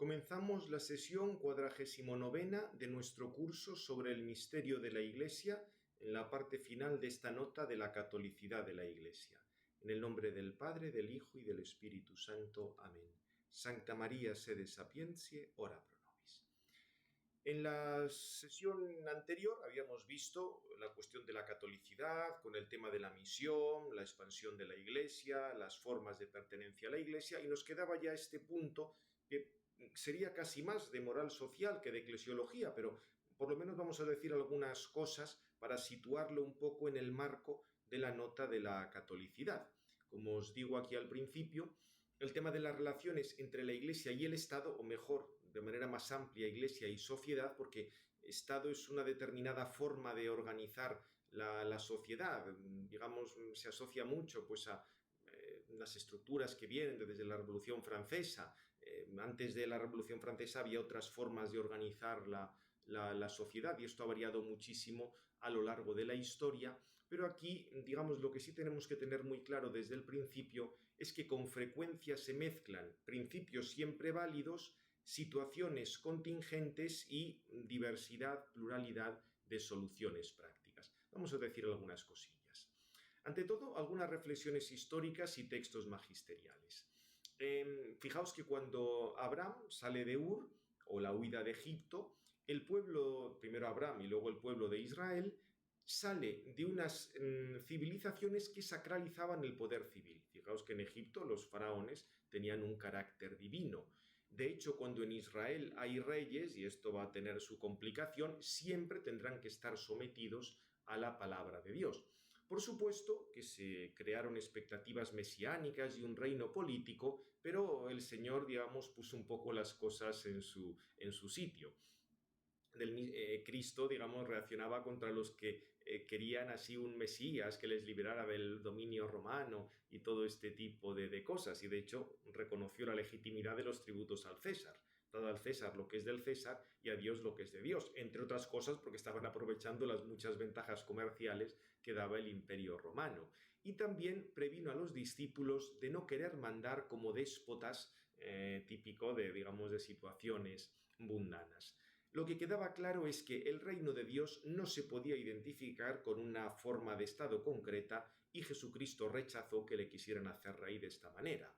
Comenzamos la sesión 49 de nuestro curso sobre el misterio de la Iglesia en la parte final de esta nota de la catolicidad de la Iglesia. En el nombre del Padre, del Hijo y del Espíritu Santo. Amén. Sancta María, sede sapientiae, ora pro nobis. En la sesión anterior habíamos visto la cuestión de la catolicidad con el tema de la misión, la expansión de la Iglesia, las formas de pertenencia a la Iglesia, y nos quedaba ya este punto que sería casi más de moral social que de eclesiología, pero por lo menos vamos a decir algunas cosas para situarlo un poco en el marco de la nota de la catolicidad. Como os digo aquí al principio, el tema de las relaciones entre la Iglesia y el Estado, o mejor, de manera más amplia, Iglesia y sociedad, porque Estado es una determinada forma de organizar la sociedad. Digamos, se asocia mucho pues a las estructuras que vienen desde la Revolución Francesa. Antes de la Revolución Francesa había otras formas de organizar la sociedad, y esto ha variado muchísimo a lo largo de la historia, pero aquí, digamos, lo que sí tenemos que tener muy claro desde el principio es que con frecuencia se mezclan principios siempre válidos, situaciones contingentes y diversidad, pluralidad de soluciones prácticas. Vamos a decir algunas cosillas. Ante todo, algunas reflexiones históricas y textos magisteriales. Fijaos que cuando Abraham sale de Ur, o la huida de Egipto, el pueblo, primero Abraham y luego el pueblo de Israel, sale de unas civilizaciones que sacralizaban el poder civil. Fijaos que en Egipto los faraones tenían un carácter divino. De hecho, cuando en Israel hay reyes, y esto va a tener su complicación, siempre tendrán que estar sometidos a la palabra de Dios. Por supuesto que se crearon expectativas mesiánicas y un reino político, pero el Señor, digamos, puso un poco las cosas en su sitio. Cristo, digamos, reaccionaba contra los que querían así un Mesías que les liberara del dominio romano y todo este tipo de cosas, y de hecho reconoció la legitimidad de los tributos al César. Dado al César lo que es del César y a Dios lo que es de Dios, entre otras cosas porque estaban aprovechando las muchas ventajas comerciales que daba el Imperio Romano. Y también previno a los discípulos de no querer mandar como déspotas, típico de situaciones mundanas. Lo que quedaba claro es que el reino de Dios no se podía identificar con una forma de Estado concreta, y Jesucristo rechazó que le quisieran hacer rey de esta manera.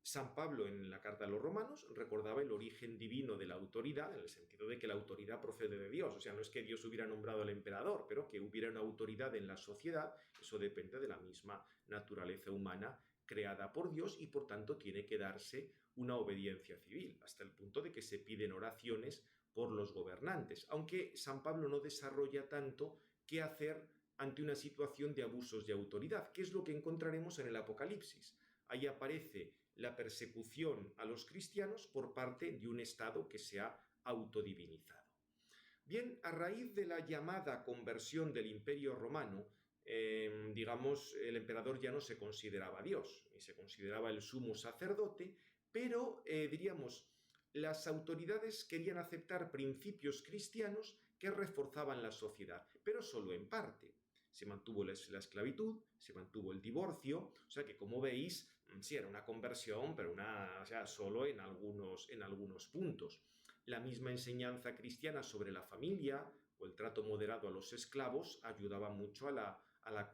San Pablo, en la carta a los romanos, recordaba el origen divino de la autoridad, en el sentido de que la autoridad procede de Dios. O sea, no es que Dios hubiera nombrado al emperador, pero que hubiera una autoridad en la sociedad. Eso depende de la misma naturaleza humana creada por Dios, y por tanto tiene que darse una obediencia civil, hasta el punto de que se piden oraciones por los gobernantes, aunque San Pablo no desarrolla tanto qué hacer ante una situación de abusos de autoridad, que es lo que encontraremos en el Apocalipsis. Ahí aparece la persecución a los cristianos por parte de un Estado que se ha autodivinizado. Bien, a raíz de la llamada conversión del Imperio Romano, el emperador ya no se consideraba Dios, ni se consideraba el sumo sacerdote, pero las autoridades querían aceptar principios cristianos que reforzaban la sociedad, pero solo en parte. Se mantuvo la esclavitud, se mantuvo el divorcio, o sea que, como veis, sí era una conversión, pero solo en algunos puntos. La misma enseñanza cristiana sobre la familia o el trato moderado a los esclavos ayudaba mucho a la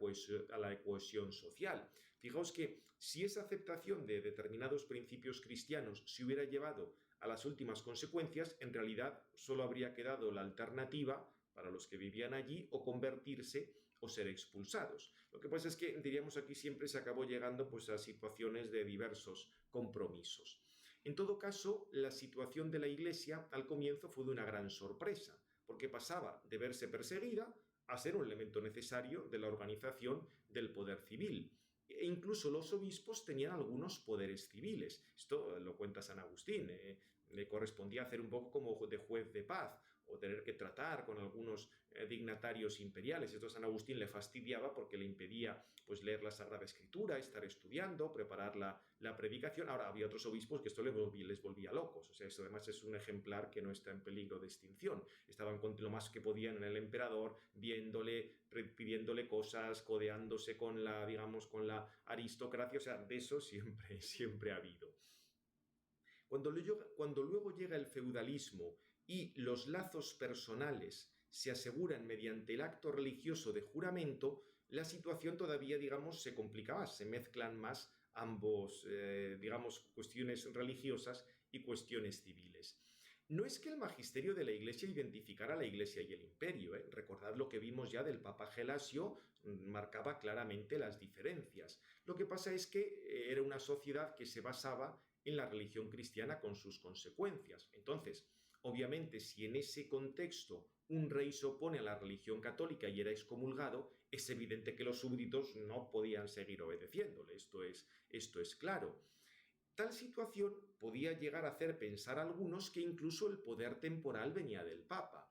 cohesión social. Fijaos que si esa aceptación de determinados principios cristianos se hubiera llevado a las últimas consecuencias, en realidad solo habría quedado la alternativa para los que vivían allí, o convertirse o ser expulsados. Lo que pasa es que, diríamos, aquí siempre se acabó llegando pues a situaciones de diversos compromisos. En todo caso, la situación de la Iglesia al comienzo fue de una gran sorpresa, porque pasaba de verse perseguida a ser un elemento necesario de la organización del poder civil. E incluso los obispos tenían algunos poderes civiles. Esto lo cuenta San Agustín. Le correspondía hacer un poco como de juez de paz, o tener que tratar con algunos dignatarios imperiales. Esto a San Agustín le fastidiaba porque le impedía pues leer la Sagrada Escritura, estar estudiando, preparar la predicación. Ahora, había otros obispos que esto les volvía locos. O sea, esto además es un ejemplar que no está en peligro de extinción. Estaban con lo más que podían en el emperador, viéndole, pidiéndole cosas, codeándose con la aristocracia. O sea, de eso siempre ha habido. Cuando luego llega el feudalismo y los lazos personales se aseguran mediante el acto religioso de juramento, la situación todavía, digamos, se complica más, se mezclan más ambos, digamos, cuestiones religiosas y cuestiones civiles. No es que el magisterio de la Iglesia identificara a la Iglesia y el imperio, ¿eh? Recordad lo que vimos ya del Papa Gelasio, marcaba claramente las diferencias. Lo que pasa es que era una sociedad que se basaba en la religión cristiana con sus consecuencias. Entonces, obviamente, si en ese contexto un rey se opone a la religión católica y era excomulgado, es evidente que los súbditos no podían seguir obedeciéndole. Esto es claro. Tal situación podía llegar a hacer pensar a algunos que incluso el poder temporal venía del Papa.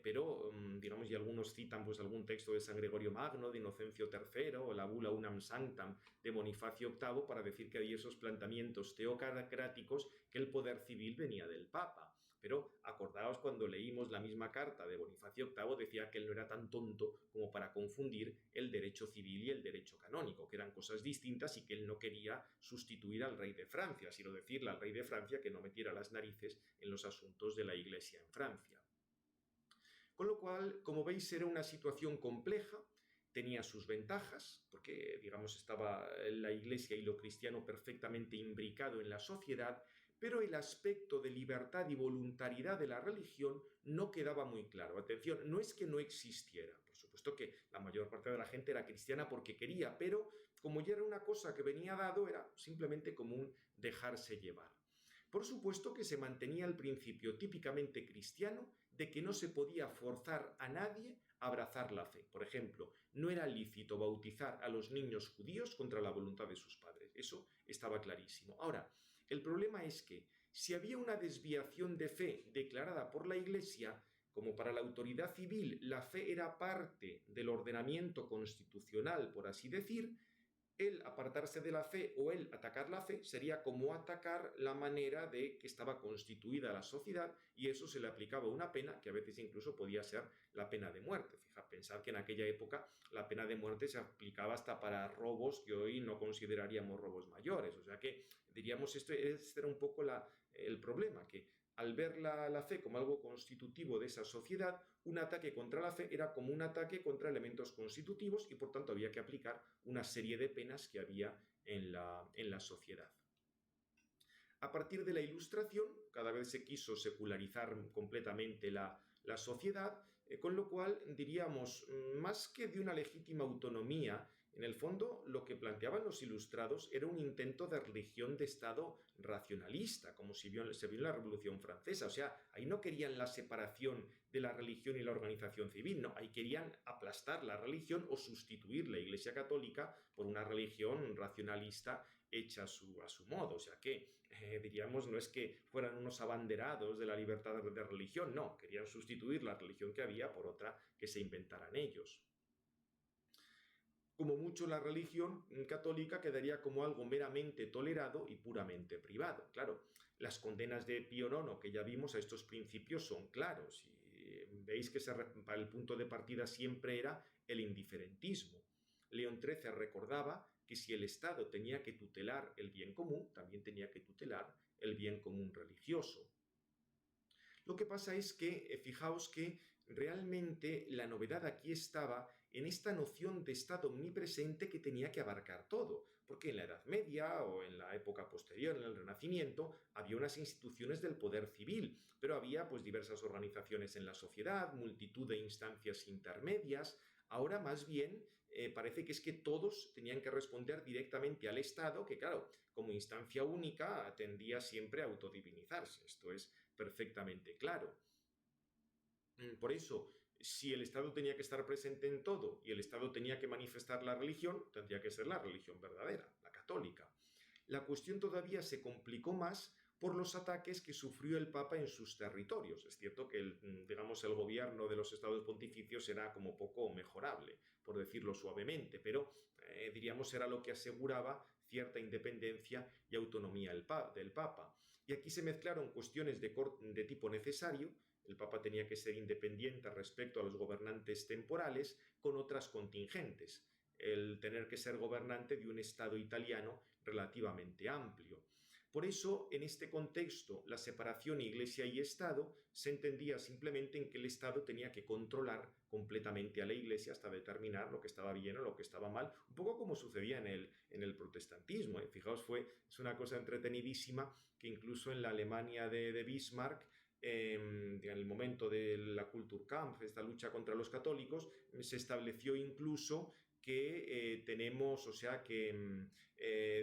Pero, digamos, y algunos citan pues algún texto de San Gregorio Magno, de Inocencio III, o la bula Unam Sanctam de Bonifacio VIII para decir que había esos planteamientos teocráticos que el poder civil venía del Papa. Pero acordaos cuando leímos la misma carta de Bonifacio VIII, decía que él no era tan tonto como para confundir el derecho civil y el derecho canónico, que eran cosas distintas y que él no quería sustituir al rey de Francia, sino decirle al rey de Francia que no metiera las narices en los asuntos de la Iglesia en Francia. Con lo cual, como veis, era una situación compleja, tenía sus ventajas, porque, digamos, estaba la Iglesia y lo cristiano perfectamente imbricado en la sociedad, pero el aspecto de libertad y voluntariedad de la religión no quedaba muy claro. Atención, no es que no existiera, por supuesto que la mayor parte de la gente era cristiana porque quería, pero como ya era una cosa que venía dado, era simplemente como un dejarse llevar. Por supuesto que se mantenía el principio típicamente cristiano de que no se podía forzar a nadie a abrazar la fe. Por ejemplo, no era lícito bautizar a los niños judíos contra la voluntad de sus padres. Eso estaba clarísimo. Ahora, el problema es que si había una desviación de fe declarada por la Iglesia, como para la autoridad civil la fe era parte del ordenamiento constitucional, por así decir, el apartarse de la fe o el atacar la fe sería como atacar la manera de que estaba constituida la sociedad, y eso se le aplicaba una pena que a veces incluso podía ser la pena de muerte. Fija, pensad que en aquella época la pena de muerte se aplicaba hasta para robos que hoy no consideraríamos robos mayores. O sea que diríamos este era un poco el problema, que al ver la fe como algo constitutivo de esa sociedad, un ataque contra la fe era como un ataque contra elementos constitutivos y por tanto había que aplicar una serie de penas que había en la sociedad. A partir de la Ilustración, cada vez se quiso secularizar completamente la sociedad, con lo cual diríamos, más que de una legítima autonomía, en el fondo lo que planteaban los ilustrados era un intento de religión de Estado racionalista, como se vio en la Revolución Francesa. O sea, ahí no querían la separación de la religión y la organización civil, no, ahí querían aplastar la religión o sustituir la Iglesia Católica por una religión racionalista hecha a su modo. O sea que, diríamos, no es que fueran unos abanderados de la libertad de religión, no, querían sustituir la religión que había por otra que se inventaran ellos. Como mucho la religión católica quedaría como algo meramente tolerado y puramente privado. Claro, las condenas de Pío IX que ya vimos a estos principios son claros y veis que el punto de partida siempre era el indiferentismo. León XIII recordaba que si el Estado tenía que tutelar el bien común, también tenía que tutelar el bien común religioso. Lo que pasa es que, fijaos que realmente la novedad aquí estaba en esta noción de Estado omnipresente que tenía que abarcar todo, porque en la Edad Media o en la época posterior, en el Renacimiento, había unas instituciones del poder civil, pero había pues diversas organizaciones en la sociedad, multitud de instancias intermedias. Ahora más bien parece que es que todos tenían que responder directamente al Estado, que claro, como instancia única tendía siempre a autodivinizarse. Esto es perfectamente claro. Por eso, si el Estado tenía que estar presente en todo y el Estado tenía que manifestar la religión, tendría que ser la religión verdadera, la católica. La cuestión todavía se complicó más por los ataques que sufrió el Papa en sus territorios. Es cierto que el gobierno de los estados pontificios era como poco mejorable, por decirlo suavemente, pero diríamos era lo que aseguraba cierta independencia y autonomía del Papa. Y aquí se mezclaron cuestiones de tipo necesario. El Papa tenía que ser independiente respecto a los gobernantes temporales, con otras contingentes. El tener que ser gobernante de un Estado italiano relativamente amplio. Por eso, en este contexto, la separación Iglesia y Estado se entendía simplemente en que el Estado tenía que controlar completamente a la Iglesia hasta determinar lo que estaba bien o lo que estaba mal, un poco como sucedía en el protestantismo. Fijaos, es una cosa entretenidísima que incluso en la Alemania de Bismarck, en el momento de la Kulturkampf, esta lucha contra los católicos, se estableció incluso que tenemos, o sea, que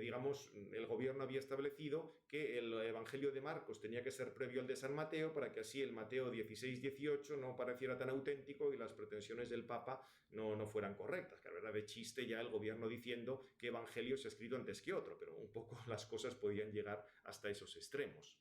digamos, el gobierno había establecido que el Evangelio de Marcos tenía que ser previo al de San Mateo para que así el Mateo 16-18 no pareciera tan auténtico y las pretensiones del Papa no fueran correctas. Claro, era de chiste ya el gobierno diciendo que Evangelio se ha escrito antes que otro, pero un poco las cosas podían llegar hasta esos extremos.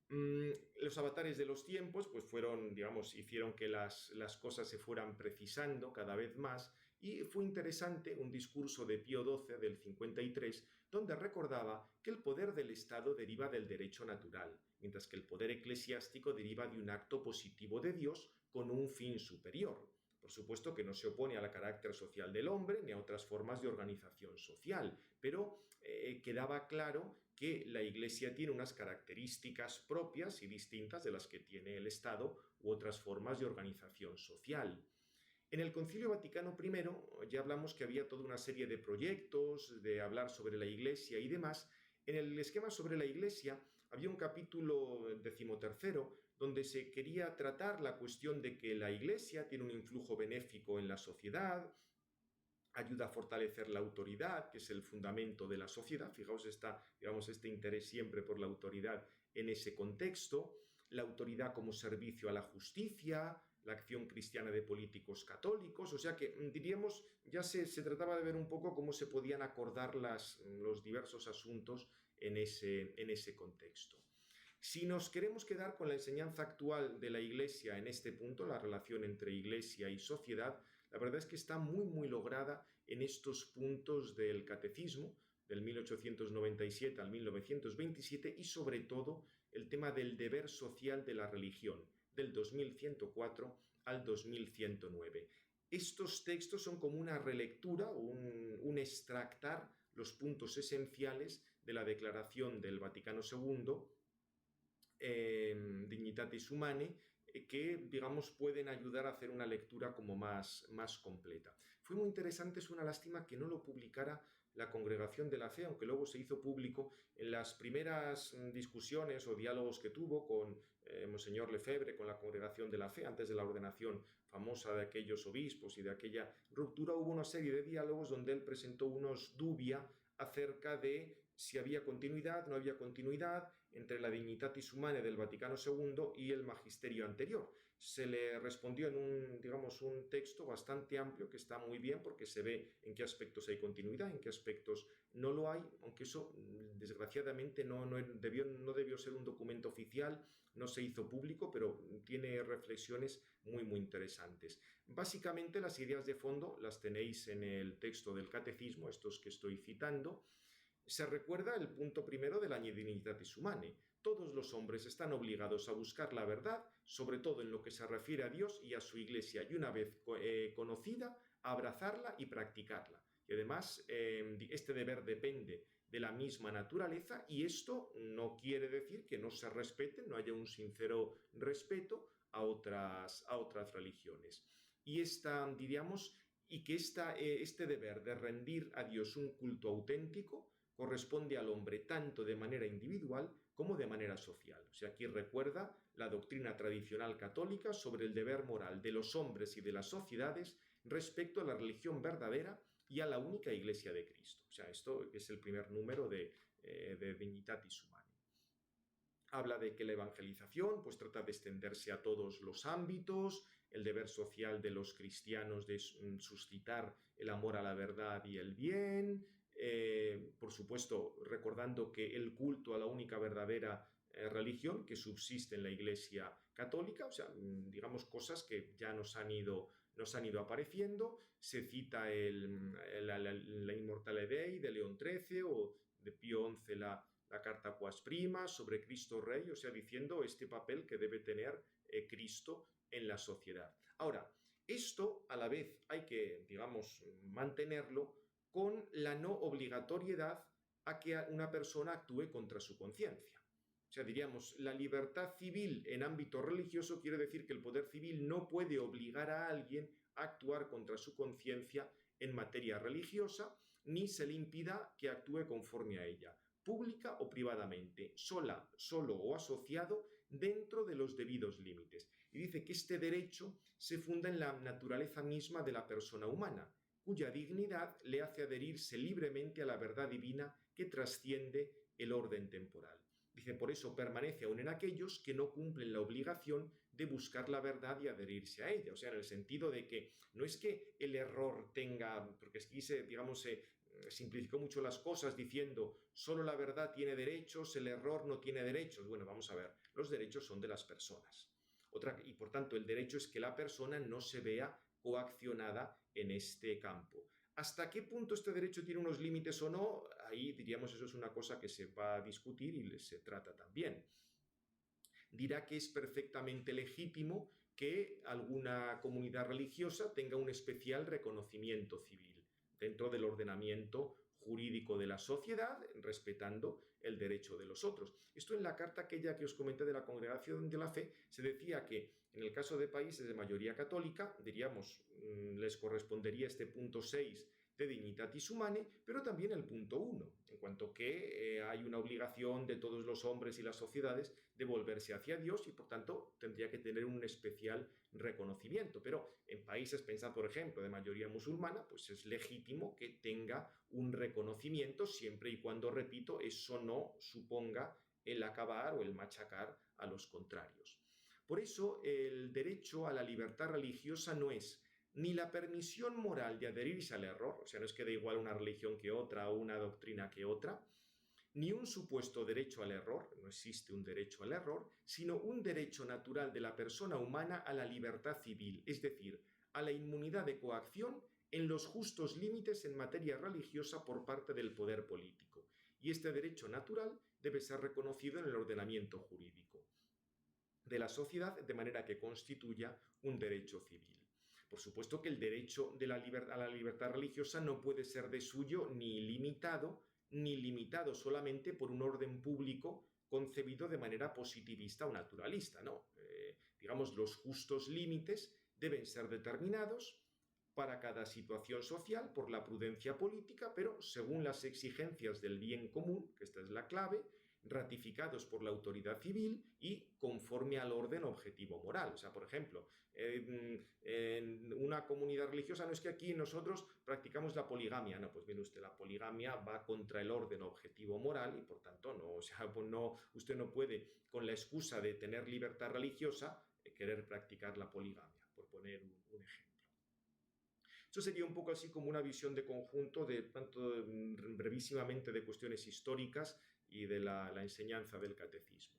Los avatares de los tiempos pues fueron, digamos, hicieron que las cosas se fueran precisando cada vez más y fue interesante un discurso de Pío XII del 53 donde recordaba que el poder del Estado deriva del derecho natural, mientras que el poder eclesiástico deriva de un acto positivo de Dios con un fin superior. Por supuesto que no se opone al carácter social del hombre ni a otras formas de organización social, pero quedaba claro que la Iglesia tiene unas características propias y distintas de las que tiene el Estado u otras formas de organización social. En el Concilio Vaticano I ya hablamos que había toda una serie de proyectos de hablar sobre la Iglesia y demás. En el esquema sobre la Iglesia había un capítulo 13 donde se quería tratar la cuestión de que la Iglesia tiene un influjo benéfico en la sociedad, ayuda a fortalecer la autoridad, que es el fundamento de la sociedad. Fijaos, digamos, este interés siempre por la autoridad en ese contexto. La autoridad como servicio a la justicia, la acción cristiana de políticos católicos. O sea que, diríamos, ya se trataba de ver un poco cómo se podían acordar los diversos asuntos en ese contexto. Si nos queremos quedar con la enseñanza actual de la Iglesia en este punto, la relación entre Iglesia y sociedad, la verdad es que está muy lograda en estos puntos del Catecismo, del 1897 al 1927, y sobre todo el tema del deber social de la religión, del 2104 al 2109. Estos textos son como una relectura o un extractar los puntos esenciales de la Declaración del Vaticano II, Dignitatis Humanae, que, digamos, pueden ayudar a hacer una lectura como más completa. Fue muy interesante, es una lástima que no lo publicara la Congregación de la Fe, aunque luego se hizo público en las primeras discusiones o diálogos que tuvo con Monseñor Lefebvre, con la Congregación de la Fe, antes de la ordenación famosa de aquellos obispos y de aquella ruptura. Hubo una serie de diálogos donde él presentó unos dubia acerca de si había continuidad, no había continuidad entre la Dignitatis Humanae del Vaticano II y el magisterio anterior. Se le respondió en un texto bastante amplio que está muy bien porque se ve en qué aspectos hay continuidad, en qué aspectos no lo hay, aunque eso desgraciadamente no debió ser un documento oficial, no se hizo público, pero tiene reflexiones muy interesantes. Básicamente las ideas de fondo las tenéis en el texto del Catecismo, estos que estoy citando. Se recuerda el punto primero de la Dignitatis Humanae. Todos los hombres están obligados a buscar la verdad, sobre todo en lo que se refiere a Dios y a su Iglesia, y una vez conocida, a abrazarla y practicarla. Y además, este deber depende de la misma naturaleza, y esto no quiere decir que no se respete, no haya un sincero respeto a otras religiones. Y que este deber de rendir a Dios un culto auténtico corresponde al hombre tanto de manera individual como de manera social. O sea, aquí recuerda la doctrina tradicional católica sobre el deber moral de los hombres y de las sociedades respecto a la religión verdadera y a la única Iglesia de Cristo. O sea, esto es el primer número de Dignitatis Humanae. Habla de que la evangelización pues trata de extenderse a todos los ámbitos, el deber social de los cristianos de suscitar el amor a la verdad y el bien, por supuesto recordando que el culto a la única verdadera religión que subsiste en la Iglesia católica, o sea, digamos cosas que ya nos han ido apareciendo. Se cita la Immortale Dei de León XIII o de Pío XI la Carta Quas Prima sobre Cristo Rey, o sea, diciendo este papel que debe tener Cristo en la sociedad. Ahora, esto a la vez hay que, digamos, mantenerlo con la no obligatoriedad a que una persona actúe contra su conciencia. O sea, diríamos, la libertad civil en ámbito religioso quiere decir que el poder civil no puede obligar a alguien a actuar contra su conciencia en materia religiosa, ni se le impida que actúe conforme a ella, pública o privadamente, solo o asociado, dentro de los debidos límites. Y dice que este derecho se funda en la naturaleza misma de la persona humana, cuya dignidad le hace adherirse libremente a la verdad divina que trasciende el orden temporal. Dice, por eso permanece aún en aquellos que no cumplen la obligación de buscar la verdad y adherirse a ella. O sea, en el sentido de que no es que el error tenga, porque aquí se simplificó mucho las cosas diciendo solo la verdad tiene derechos, el error no tiene derechos. Bueno, vamos a ver, los derechos son de las personas. Y por tanto, el derecho es que la persona no se vea coaccionada en este campo. ¿Hasta qué punto este derecho tiene unos límites o no? Ahí diríamos eso es una cosa que se va a discutir y se trata también. Dirá que es perfectamente legítimo que alguna comunidad religiosa tenga un especial reconocimiento civil dentro del ordenamiento jurídico de la sociedad, respetando el derecho de los otros. Esto en la carta aquella que os comenté de la Congregación de la Fe, se decía que en el caso de países de mayoría católica, diríamos, les correspondería este punto 6 de Dignitatis Humanae, pero también el punto 1, en cuanto que hay una obligación de todos los hombres y las sociedades de volverse hacia Dios y por tanto tendría que tener un especial reconocimiento. Pero en países, pensad por ejemplo, de mayoría musulmana, pues es legítimo que tenga un reconocimiento siempre y cuando, repito, eso no suponga el acabar o el machacar a los contrarios. Por eso el derecho a la libertad religiosa no es ni la permisión moral de adherirse al error, o sea, no es que da igual una religión que otra o una doctrina que otra, ni un supuesto derecho al error, no existe un derecho al error, sino un derecho natural de la persona humana a la libertad civil, es decir, a la inmunidad de coacción en los justos límites en materia religiosa por parte del poder político. Y este derecho natural debe ser reconocido en el ordenamiento jurídico de la sociedad de manera que constituya un derecho civil. Por supuesto que el derecho a la libertad religiosa no puede ser de suyo ni limitado solamente por un orden público concebido de manera positivista o naturalista, no. Digamos, los justos límites deben ser determinados para cada situación social por la prudencia política, pero según las exigencias del bien común, que esta es la clave, ratificados por la autoridad civil y conforme al orden objetivo moral. O sea, por ejemplo, en una comunidad religiosa no es que aquí nosotros practicamos la poligamia, no, pues mire usted, la poligamia va contra el orden objetivo moral y por tanto no, o sea, pues no, usted no puede con la excusa de tener libertad religiosa querer practicar la poligamia, por poner un ejemplo. Esto sería un poco así como una visión de conjunto de tanto brevísimamente de cuestiones históricas y de la enseñanza del catecismo.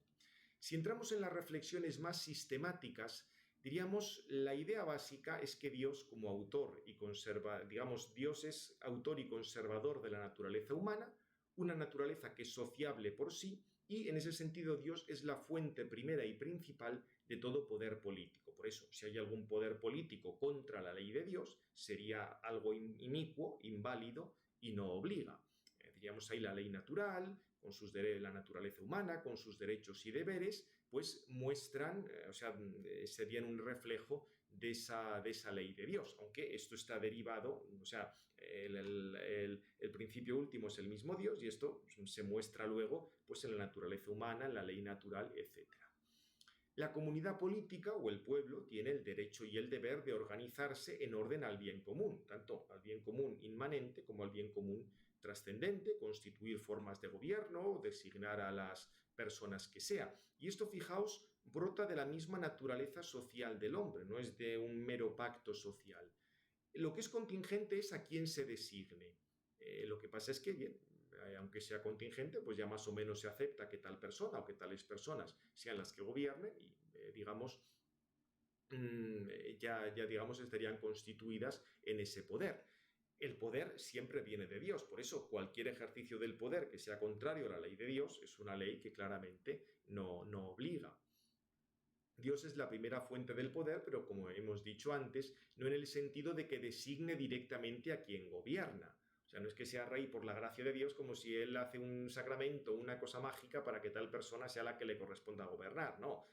Si entramos en las reflexiones más sistemáticas, diríamos, la idea básica es que Dios como autor y Dios es autor y conservador de la naturaleza humana, una naturaleza que es sociable por sí, y en ese sentido Dios es la fuente primera y principal de todo poder político. Por eso, si hay algún poder político contra la ley de Dios, sería algo inicuo, inválido y no obliga. Diríamos ahí la ley natural, con la naturaleza humana, con sus derechos y deberes, pues muestran, serían un reflejo de esa ley de Dios, aunque esto está derivado, o sea, el principio último es el mismo Dios y esto se muestra luego pues en la naturaleza humana, en la ley natural, etc. La comunidad política o el pueblo tiene el derecho y el deber de organizarse en orden al bien común, tanto al bien común inmanente como al bien común trascendente, constituir formas de gobierno, designar a las personas que sea. Y esto, fijaos, brota de la misma naturaleza social del hombre, no es de un mero pacto social. Lo que es contingente es a quién se designe. Lo que pasa es que, bien, aunque sea contingente, pues ya más o menos se acepta que tal persona o que tales personas sean las que gobiernen y, digamos, estarían constituidas en ese poder. El poder siempre viene de Dios, por eso cualquier ejercicio del poder que sea contrario a la ley de Dios es una ley que claramente no obliga. Dios es la primera fuente del poder, pero como hemos dicho antes, no en el sentido de que designe directamente a quien gobierna. O sea, no es que sea rey por la gracia de Dios como si él hace un sacramento, una cosa mágica para que tal persona sea la que le corresponda gobernar. No,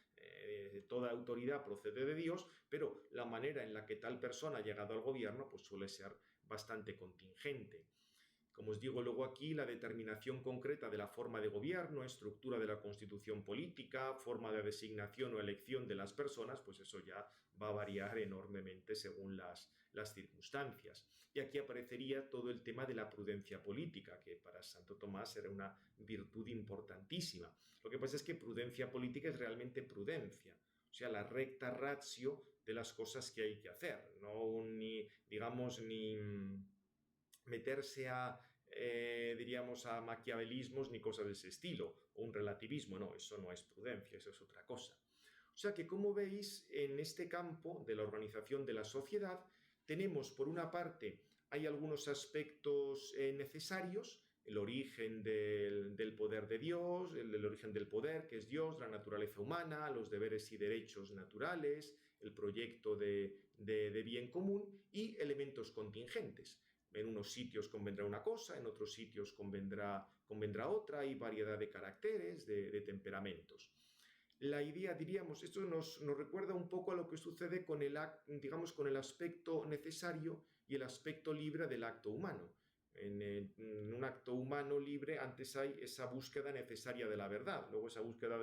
toda autoridad procede de Dios, pero la manera en la que tal persona ha llegado al gobierno pues suele ser bastante contingente. Como os digo, luego aquí la determinación concreta de la forma de gobierno, estructura de la constitución política, forma de designación o elección de las personas, pues eso ya va a variar enormemente según las circunstancias. Y aquí aparecería todo el tema de la prudencia política, que para Santo Tomás era una virtud importantísima. Lo que pasa es que prudencia política es realmente prudencia, o sea, la recta ratio de las cosas que hay que hacer, no ni, digamos, ni meterse diríamos, a maquiavelismos ni cosas de ese estilo, o un relativismo. No, eso no es prudencia, eso es otra cosa. O sea que, como veis, en este campo de la organización de la sociedad, tenemos, por una parte, hay algunos aspectos necesarios, el origen del poder de Dios, el origen del poder, que es Dios, la naturaleza humana, los deberes y derechos naturales, el proyecto de bien común y elementos contingentes. En unos sitios convendrá una cosa, en otros sitios convendrá otra, hay variedad de caracteres, de temperamentos. La idea, diríamos, esto nos recuerda un poco a lo que sucede con digamos, con el aspecto necesario y el aspecto libre del acto humano. En un acto humano libre antes hay esa búsqueda necesaria de la verdad, luego esa búsqueda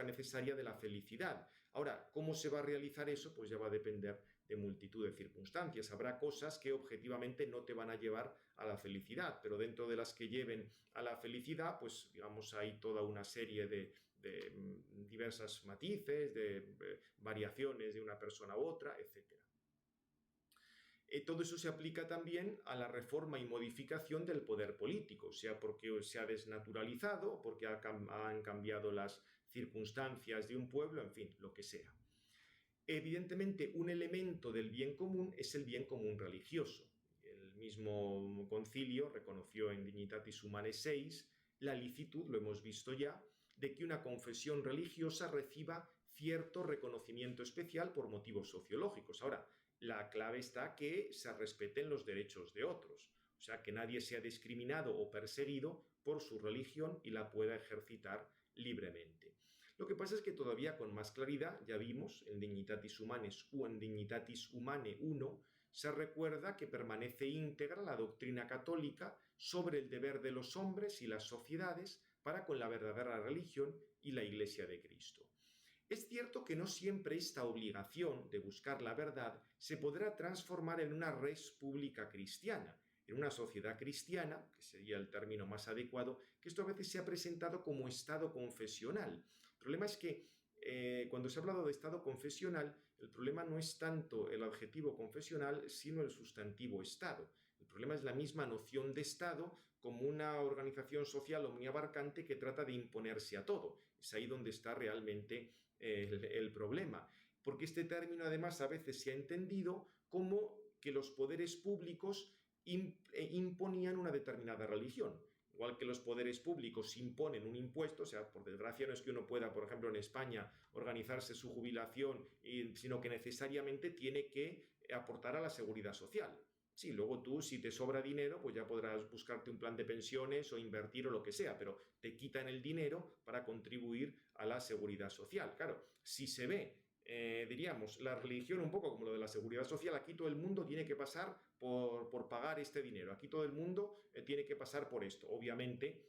necesaria de la felicidad. Ahora, ¿cómo se va a realizar eso? Pues ya va a depender de multitud de circunstancias. Habrá cosas que objetivamente no te van a llevar a la felicidad, pero dentro de las que lleven a la felicidad, pues digamos hay toda una serie de diversas matices, de variaciones de una persona u otra, etc. Todo eso se aplica también a la reforma y modificación del poder político, sea porque se ha desnaturalizado, porque han cambiado las circunstancias de un pueblo, en fin, lo que sea. Evidentemente, un elemento del bien común es el bien común religioso. El mismo concilio reconoció en Dignitatis Humanae 6 la licitud, lo hemos visto ya, de que una confesión religiosa reciba cierto reconocimiento especial por motivos sociológicos. Ahora, la clave está que se respeten los derechos de otros, o sea, que nadie sea discriminado o perseguido por su religión y la pueda ejercitar libremente. Lo que pasa es que todavía con más claridad, ya vimos en Dignitatis Humanes o en Dignitatis Humanae 1, se recuerda que permanece íntegra la doctrina católica sobre el deber de los hombres y las sociedades para con la verdadera religión y la Iglesia de Cristo. Es cierto que no siempre esta obligación de buscar la verdad se podrá transformar en una res pública cristiana, en una sociedad cristiana, que sería el término más adecuado, que esto a veces se ha presentado como Estado confesional. El problema es que cuando se ha hablado de Estado confesional, el problema no es tanto el adjetivo confesional, sino el sustantivo Estado. El problema es la misma noción de Estado como una organización social omniabarcante que trata de imponerse a todo. Es ahí donde está realmente el problema. Porque este término además a veces se ha entendido como que los poderes públicos imponían una determinada religión. Igual que los poderes públicos imponen un impuesto, o sea, por desgracia no es que uno pueda, por ejemplo, en España organizarse su jubilación, sino que necesariamente tiene que aportar a la seguridad social. Sí, luego tú, si te sobra dinero, pues ya podrás buscarte un plan de pensiones o invertir o lo que sea, pero te quitan el dinero para contribuir a la seguridad social. Claro, si se ve, diríamos, la religión un poco como lo de la seguridad social, aquí todo el mundo tiene que pasar por pagar este dinero, aquí todo el mundo tiene que pasar por esto. Obviamente,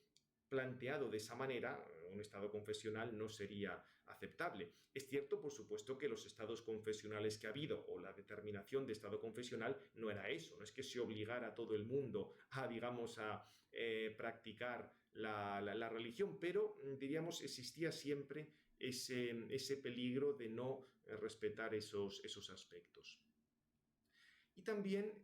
planteado de esa manera, un estado confesional no sería aceptable. Es cierto, por supuesto, que los estados confesionales que ha habido o la determinación de estado confesional no era eso, no es que se obligara a todo el mundo a, digamos, a practicar la religión, pero diríamos existía siempre ese peligro de no respetar esos aspectos. Y también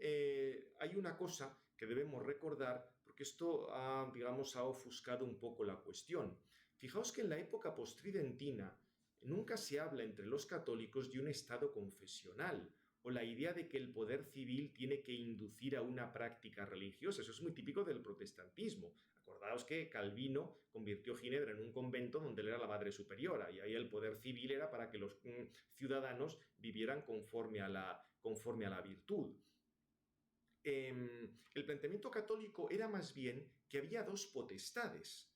hay una cosa que debemos recordar, porque esto digamos, ha ofuscado un poco la cuestión. Fijaos que en la época postridentina nunca se habla entre los católicos de un estado confesional o la idea de que el poder civil tiene que inducir a una práctica religiosa. Eso es muy típico del protestantismo. Acordaos que Calvino convirtió Ginebra en un convento donde él era la madre superiora y ahí el poder civil era para que los ciudadanos vivieran conforme a la virtud. El planteamiento católico era más bien que había dos potestades,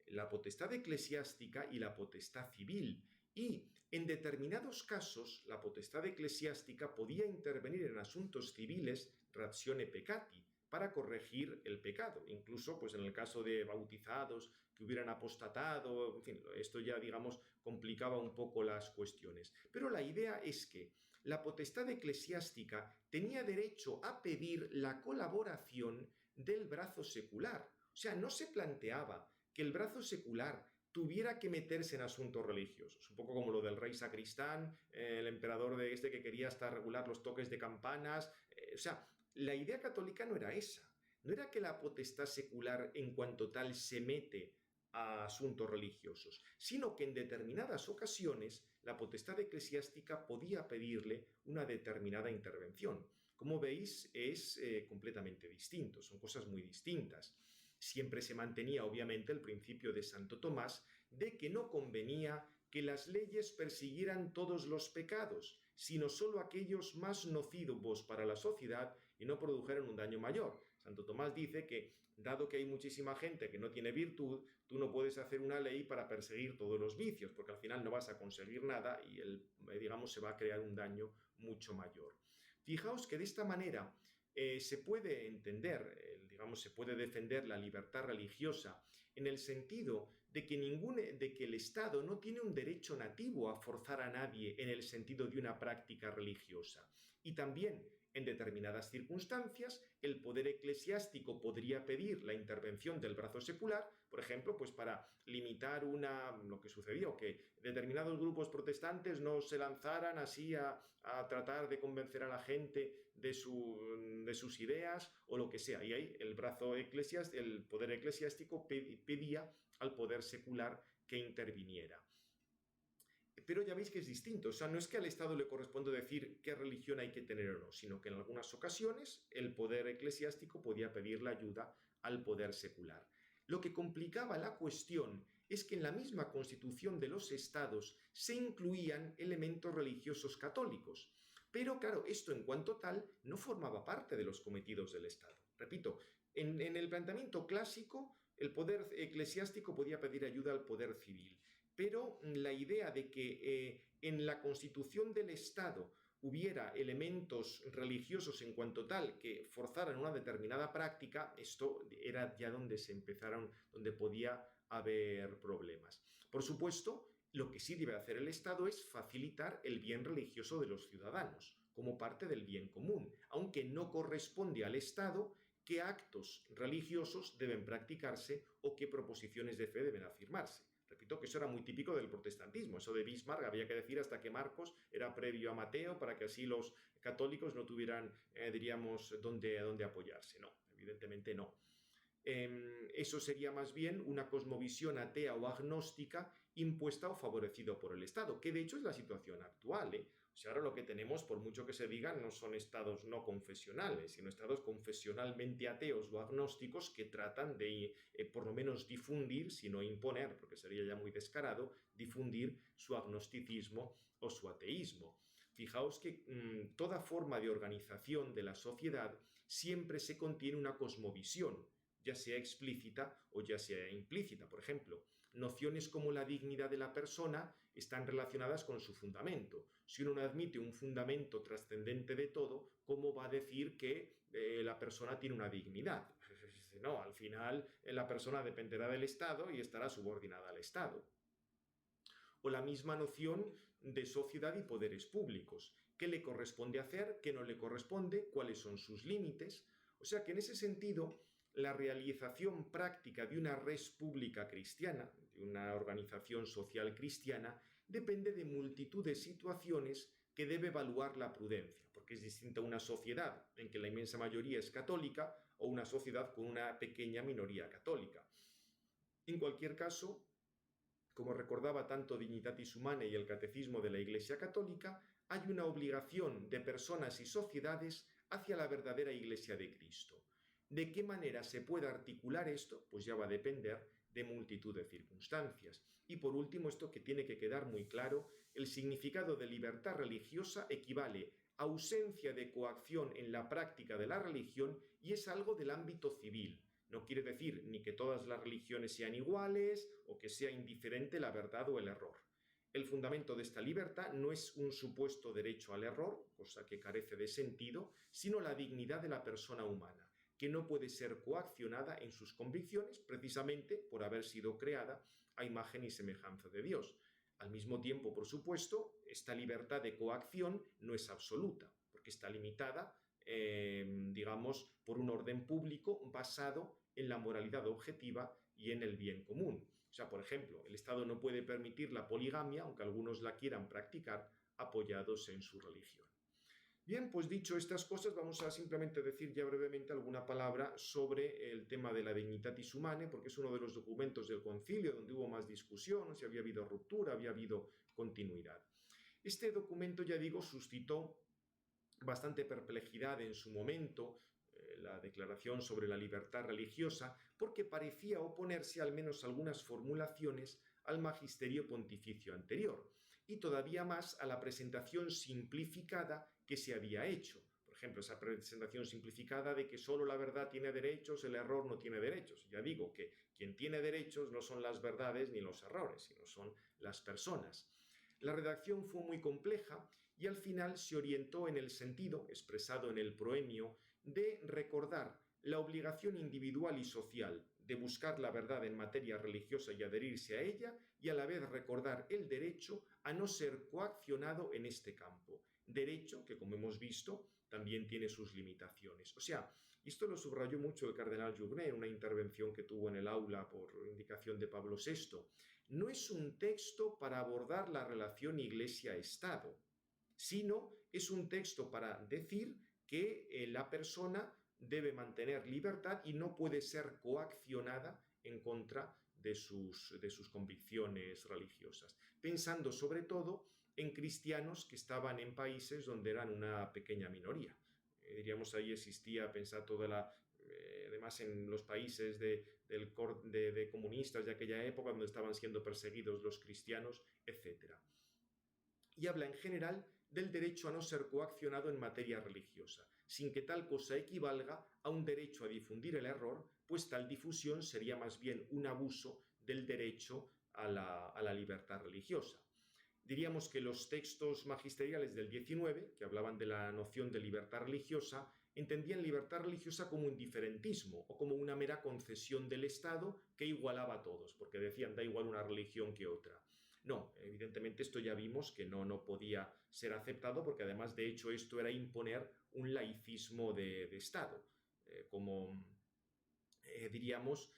la potestad eclesiástica y la potestad civil, y en determinados casos la potestad eclesiástica podía intervenir en asuntos civiles ratione peccati, para corregir el pecado, incluso pues en el caso de bautizados que hubieran apostatado, en fin, esto ya digamos complicaba un poco las cuestiones. Pero la idea es que la potestad eclesiástica tenía derecho a pedir la colaboración del brazo secular. O sea, no se planteaba que el brazo secular tuviera que meterse en asuntos religiosos, un poco como lo del rey sacristán, el emperador de este que quería hasta regular los toques de campanas, o sea, la idea católica no era esa, no era que la potestad secular en cuanto tal se mete a asuntos religiosos, sino que en determinadas ocasiones la potestad eclesiástica podía pedirle una determinada intervención. Como veis, es completamente distinto, son cosas muy distintas. Siempre se mantenía, obviamente, el principio de Santo Tomás de que no convenía que las leyes persiguieran todos los pecados, sino solo aquellos más nocivos para la sociedad y no produjeran un daño mayor. Santo Tomás dice que, dado que hay muchísima gente que no tiene virtud, tú no puedes hacer una ley para perseguir todos los vicios, porque al final no vas a conseguir nada y digamos, se va a crear un daño mucho mayor. Fijaos que de esta manera se puede entender, digamos, se puede defender la libertad religiosa en el sentido de que el Estado no tiene un derecho nativo a forzar a nadie en el sentido de una práctica religiosa. Y también, en determinadas circunstancias, el poder eclesiástico podría pedir la intervención del brazo secular, por ejemplo, pues para limitar lo que sucedió, que determinados grupos protestantes no se lanzaran así a tratar de convencer a la gente de sus ideas o lo que sea. Y ahí el poder eclesiástico pedía al poder secular que interviniera. Pero ya veis que es distinto, o sea, no es que al Estado le corresponde decir qué religión hay que tener o no, sino que en algunas ocasiones el poder eclesiástico podía pedir la ayuda al poder secular. Lo que complicaba la cuestión es que en la misma constitución de los estados se incluían elementos religiosos católicos. Pero claro, esto en cuanto tal no formaba parte de los cometidos del Estado. Repito, en el planteamiento clásico, el poder eclesiástico podía pedir ayuda al poder civil. Pero la idea de que en la constitución del Estado hubiera elementos religiosos en cuanto tal que forzaran una determinada práctica, esto era ya donde podía haber problemas. Por supuesto, lo que sí debe hacer el Estado es facilitar el bien religioso de los ciudadanos, como parte del bien común, aunque no corresponde al Estado qué actos religiosos deben practicarse o qué proposiciones de fe deben afirmarse. Repito que eso era muy típico del protestantismo, eso de Bismarck había que decir hasta que Marcos era previo a Mateo para que así los católicos no tuvieran, diríamos, dónde apoyarse. No, evidentemente no. Eso sería más bien una cosmovisión atea o agnóstica impuesta o favorecido por el Estado, que de hecho es la situación actual, ¿eh? O sea, ahora lo que tenemos, por mucho que se diga, no son estados no confesionales, sino estados confesionalmente ateos o agnósticos que tratan de, por lo menos, difundir, si no imponer, porque sería ya muy descarado, difundir su agnosticismo o su ateísmo. Fijaos que toda forma de organización de la sociedad siempre se contiene una cosmovisión, ya sea explícita o ya sea implícita. Por ejemplo, nociones como la dignidad de la persona están relacionadas con su fundamento. Si uno no admite un fundamento trascendente de todo, ¿cómo va a decir que la persona tiene una dignidad? No, al final la persona dependerá del Estado y estará subordinada al Estado. O la misma noción de sociedad y poderes públicos. ¿Qué le corresponde hacer? ¿Qué no le corresponde? ¿Cuáles son sus límites? O sea que en ese sentido, la realización práctica de una res pública cristiana, de una organización social cristiana, depende de multitud de situaciones que debe evaluar la prudencia, porque es distinta una sociedad en que la inmensa mayoría es católica o una sociedad con una pequeña minoría católica. En cualquier caso, como recordaba tanto Dignitatis Humanae y el Catecismo de la Iglesia Católica, hay una obligación de personas y sociedades hacia la verdadera Iglesia de Cristo. ¿De qué manera se puede articular esto? Pues ya va a depender de multitud de circunstancias. Y por último, esto que tiene que quedar muy claro, el significado de libertad religiosa equivale a ausencia de coacción en la práctica de la religión y es algo del ámbito civil. No quiere decir ni que todas las religiones sean iguales o que sea indiferente la verdad o el error. El fundamento de esta libertad no es un supuesto derecho al error, cosa que carece de sentido, sino la dignidad de la persona humana, que no puede ser coaccionada en sus convicciones precisamente por haber sido creada a imagen y semejanza de Dios. Al mismo tiempo, por supuesto, esta libertad de coacción no es absoluta, porque está limitada, digamos, por un orden público basado en la moralidad objetiva y en el bien común. O sea, por ejemplo, el Estado no puede permitir la poligamia, aunque algunos la quieran practicar, apoyados en su religión. Bien, pues dicho estas cosas, vamos a simplemente decir ya brevemente alguna palabra sobre el tema de la Dignitatis Humanae, porque es uno de los documentos del concilio donde hubo más discusión, si había habido ruptura, había habido continuidad. Este documento, ya digo, suscitó bastante perplejidad en su momento, la declaración sobre la libertad religiosa, porque parecía oponerse al menos algunas formulaciones al magisterio pontificio anterior, y todavía más a la presentación simplificada que se había hecho. Por ejemplo, esa presentación simplificada de que solo la verdad tiene derechos, el error no tiene derechos. Ya digo que quien tiene derechos no son las verdades ni los errores, sino son las personas. La redacción fue muy compleja y al final se orientó en el sentido, expresado en el proemio, de recordar la obligación individual y social de buscar la verdad en materia religiosa y adherirse a ella, y a la vez recordar el derecho a no ser coaccionado en este campo. Derecho que, como hemos visto, también tiene sus limitaciones. O sea, esto lo subrayó mucho el cardenal Journet en una intervención que tuvo en el aula por indicación de Pablo VI. No es un texto para abordar la relación Iglesia-Estado, sino es un texto para decir que la persona debe mantener libertad y no puede ser coaccionada en contra de sus convicciones religiosas, pensando sobre todo en cristianos que estaban en países donde eran una pequeña minoría. Diríamos ahí existía, pensar toda la... además en los países de comunistas de aquella época donde estaban siendo perseguidos los cristianos, etc. Y habla en general del derecho a no ser coaccionado en materia religiosa, sin que tal cosa equivalga a un derecho a difundir el error, pues tal difusión sería más bien un abuso del derecho a la libertad religiosa. Diríamos que los textos magisteriales del XIX, que hablaban de la noción de libertad religiosa, entendían libertad religiosa como un diferentismo o como una mera concesión del Estado que igualaba a todos, porque decían da igual una religión que otra. No, evidentemente esto ya vimos que no podía ser aceptado, porque además de hecho esto era imponer un laicismo de Estado, diríamos,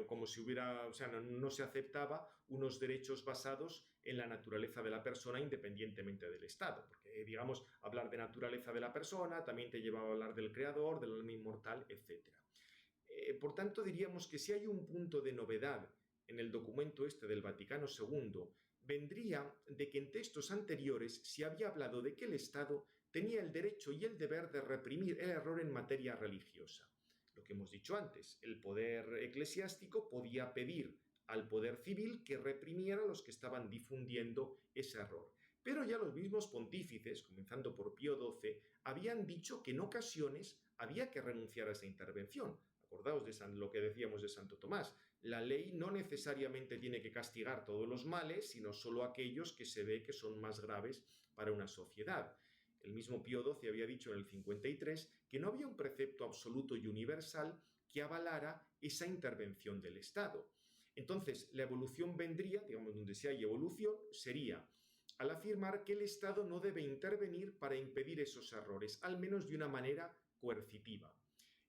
como si hubiera, o sea, no se aceptaba unos derechos basados en la naturaleza de la persona independientemente del Estado, porque, digamos, hablar de naturaleza de la persona también te lleva a hablar del creador, del alma inmortal, etc. Por tanto, diríamos que si hay un punto de novedad en el documento este del Vaticano II, vendría de que en textos anteriores se había hablado de que el Estado tenía el derecho y el deber de reprimir el error en materia religiosa. Lo que hemos dicho antes, el poder eclesiástico podía pedir al poder civil que reprimiera a los que estaban difundiendo ese error. Pero ya los mismos pontífices, comenzando por Pío XII, habían dicho que en ocasiones había que renunciar a esa intervención. Acordaos de lo que decíamos de Santo Tomás. La ley no necesariamente tiene que castigar todos los males, sino solo aquellos que se ve que son más graves para una sociedad. El mismo Pío XII había dicho en el 53 que no había un precepto absoluto y universal que avalara esa intervención del Estado. Entonces, la evolución vendría, digamos, donde si hay evolución, sería al afirmar que el Estado no debe intervenir para impedir esos errores, al menos de una manera coercitiva.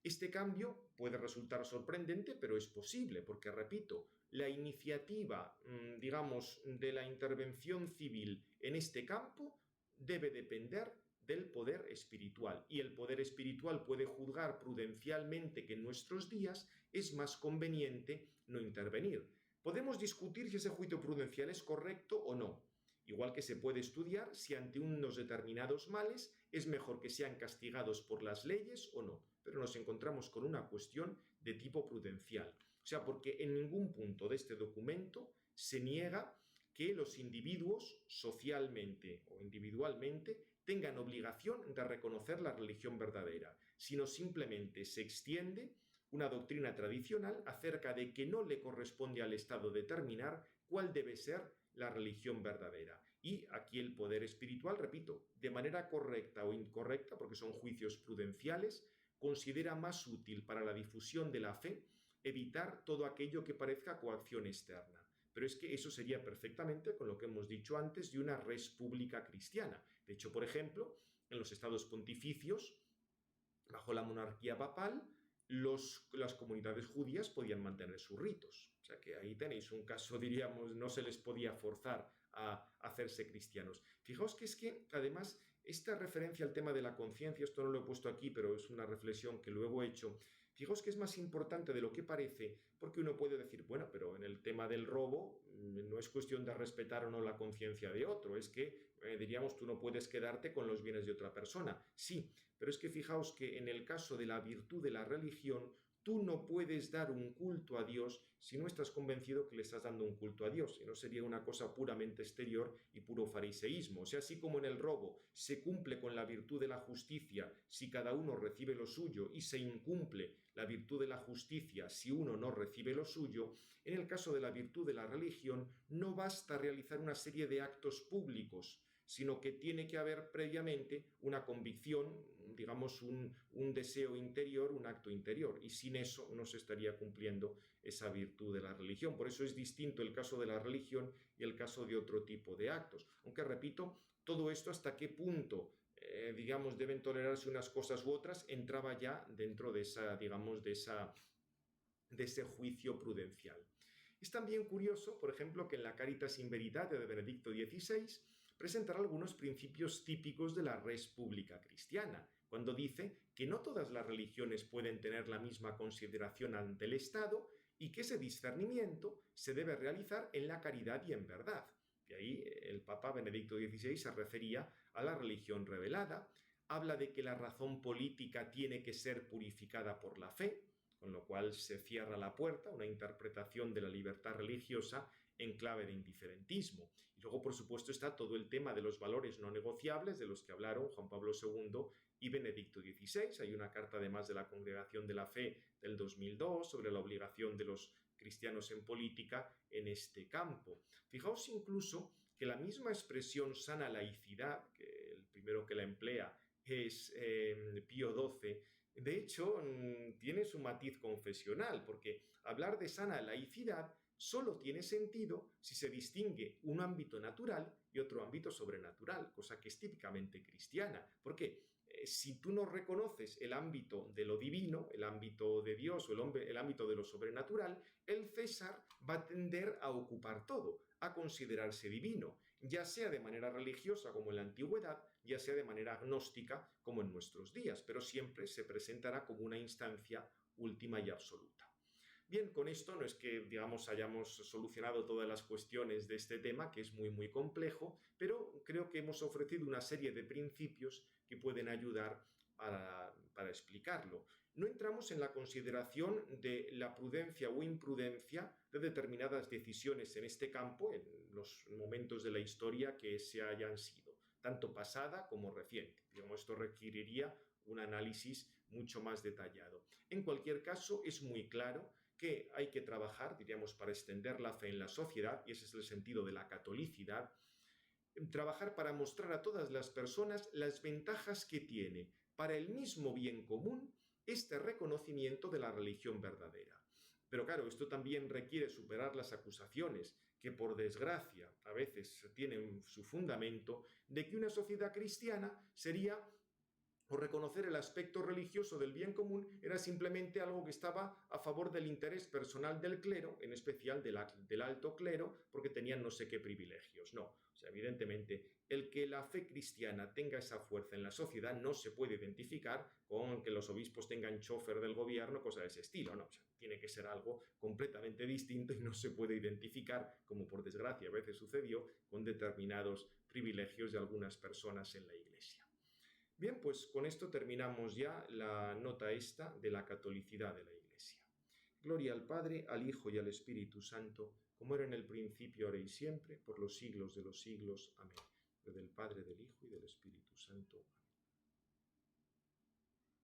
Este cambio puede resultar sorprendente, pero es posible, porque, repito, la iniciativa, digamos, de la intervención civil en este campo debe depender del poder espiritual, y el poder espiritual puede juzgar prudencialmente que en nuestros días es más conveniente no intervenir. Podemos discutir si ese juicio prudencial es correcto o no, igual que se puede estudiar si ante unos determinados males es mejor que sean castigados por las leyes o no, pero nos encontramos con una cuestión de tipo prudencial. sea, porque en ningún punto de este documento se niega que los individuos socialmente o individualmente tengan obligación de reconocer la religión verdadera, sino simplemente se extiende una doctrina tradicional acerca de que no le corresponde al Estado determinar cuál debe ser la religión verdadera. Y aquí el poder espiritual, repito, de manera correcta o incorrecta, porque son juicios prudenciales, considera más útil para la difusión de la fe evitar todo aquello que parezca coacción externa. Pero es que eso sería perfectamente con lo que hemos dicho antes de una res pública cristiana. De hecho, por ejemplo, en los estados pontificios, bajo la monarquía papal, las comunidades judías podían mantener sus ritos. O sea que ahí tenéis un caso, diríamos, no se les podía forzar a hacerse cristianos. Fijaos que es que, además, esta referencia al tema de la conciencia, esto no lo he puesto aquí, pero es una reflexión que luego he hecho. Fijaos que es más importante de lo que parece, porque uno puede decir, bueno, pero en el tema del robo no es cuestión de respetar o no la conciencia de otro, es que, diríamos, tú no puedes quedarte con los bienes de otra persona. Sí, pero es que fijaos que en el caso de la virtud de la religión, tú no puedes dar un culto a Dios si no estás convencido que le estás dando un culto a Dios, y no sería una cosa puramente exterior y puro fariseísmo. O sea, así como en el robo se cumple con la virtud de la justicia si cada uno recibe lo suyo y se incumple la virtud de la justicia si uno no recibe lo suyo, en el caso de la virtud de la religión no basta realizar una serie de actos públicos, sino que tiene que haber previamente una convicción, digamos un deseo interior, un acto interior, y sin eso no se estaría cumpliendo esa virtud de la religión. Por eso es distinto el caso de la religión y el caso de otro tipo de actos. Aunque, repito, todo esto hasta qué punto digamos, deben tolerarse unas cosas u otras, entraba ya dentro de esa, digamos, de ese juicio prudencial. Es también curioso, por ejemplo, que en la Caritas in Veritate de Benedicto XVI presentará algunos principios típicos de la res pública cristiana, cuando dice que no todas las religiones pueden tener la misma consideración ante el Estado y que ese discernimiento se debe realizar en la caridad y en verdad. De ahí el Papa Benedicto XVI se refería a la religión revelada, habla de que la razón política tiene que ser purificada por la fe, con lo cual se cierra la puerta a una interpretación de la libertad religiosa en clave de indiferentismo. Y luego, por supuesto, está todo el tema de los valores no negociables de los que hablaron Juan Pablo II y Benedicto XVI. Hay una carta además de la Congregación de la Fe del 2002 sobre la obligación de los cristianos en política en este campo. Fijaos incluso que la misma expresión sana laicidad, que el primero que la emplea es Pío XII, de hecho tiene su matiz confesional, porque hablar de sana laicidad solo tiene sentido si se distingue un ámbito natural y otro ámbito sobrenatural, cosa que es típicamente cristiana. ¿Por qué? Si tú no reconoces el ámbito de lo divino, el ámbito de Dios o el ámbito de lo sobrenatural, el César va a tender a ocupar todo, a considerarse divino, ya sea de manera religiosa como en la antigüedad, ya sea de manera agnóstica como en nuestros días, pero siempre se presentará como una instancia última y absoluta. Bien, con esto no es que, digamos, hayamos solucionado todas las cuestiones de este tema, que es muy complejo, pero creo que hemos ofrecido una serie de principios que pueden ayudar para explicarlo. No entramos en la consideración de la prudencia o imprudencia de determinadas decisiones en este campo, en los momentos de la historia que se hayan sido, tanto pasada como reciente. Digamos, esto requeriría un análisis mucho más detallado. En cualquier caso, es muy claro que hay que trabajar, diríamos, para extender la fe en la sociedad, y ese es el sentido de la catolicidad, trabajar para mostrar a todas las personas las ventajas que tiene para el mismo bien común este reconocimiento de la religión verdadera. Pero claro, esto también requiere superar las acusaciones que por desgracia a veces tienen su fundamento de que una sociedad cristiana sería o reconocer el aspecto religioso del bien común era simplemente algo que estaba a favor del interés personal del clero, en especial del alto clero, porque tenían no sé qué privilegios. No, o sea, evidentemente, el que la fe cristiana tenga esa fuerza en la sociedad no se puede identificar con que los obispos tengan chofer del gobierno, cosa de ese estilo, no, o sea, tiene que ser algo completamente distinto y no se puede identificar, como por desgracia a veces sucedió, con determinados privilegios de algunas personas en la Iglesia. Bien, pues con esto terminamos ya la nota esta de la catolicidad de la Iglesia. Gloria al Padre, al Hijo y al Espíritu Santo, como era en el principio, ahora y siempre, por los siglos de los siglos. Amén. Del Padre, del Hijo y del Espíritu Santo.